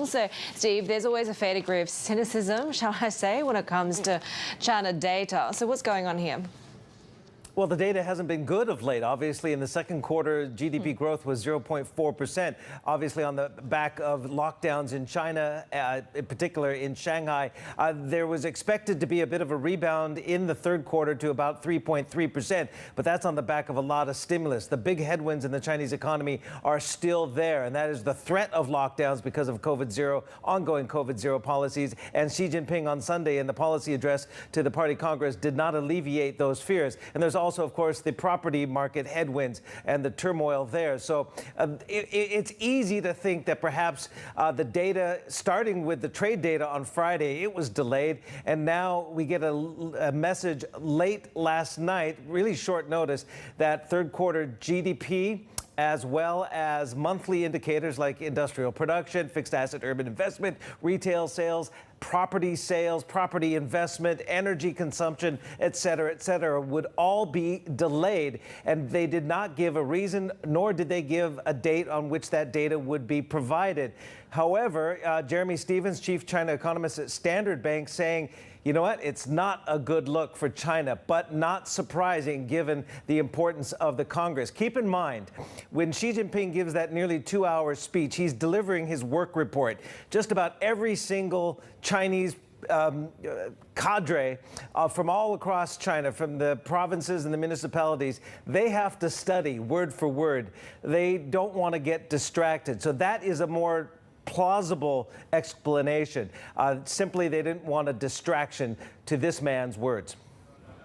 So, Steve, there's always a fair degree of cynicism, shall I say, when it comes to China data. So what's going on here? Well, the data hasn't been good of late. Obviously, in the second quarter, GDP growth was 0.4%. Obviously, on the back of lockdowns in China, in particular in Shanghai, there was expected to be a bit of a rebound in the third quarter to about 3.3%. But that's on the back of a lot of stimulus. The big headwinds in the Chinese economy are still there, and that is the threat of lockdowns because of COVID-0, ongoing COVID-0 policies. And Xi Jinping on Sunday in the policy address to the Party Congress did not alleviate those fears. And there's also, of course, the property market headwinds and the turmoil there. So it's easy to think that perhaps the data, starting with the trade data on Friday, it was delayed. And now we get a message late last night, really short notice, that third quarter GDP, as well as monthly indicators like industrial production, fixed asset urban investment, retail sales, property sales, property investment, energy consumption, et cetera, would all be delayed. And they did not give a reason, nor did they give a date on which that data would be provided. However, Jeremy Stevens, chief China economist at Standard Bank, saying, you know what, it's not a good look for China, but not surprising given the importance of the Congress. Keep in mind, when Xi Jinping gives that nearly 2-hour speech, he's delivering his work report. Just about every single Chinese cadre from all across China, from the provinces and the municipalities, they have to study word for word. They don't want to get distracted. So that is a more plausible explanation. Simply, they didn't want a distraction to this man's words.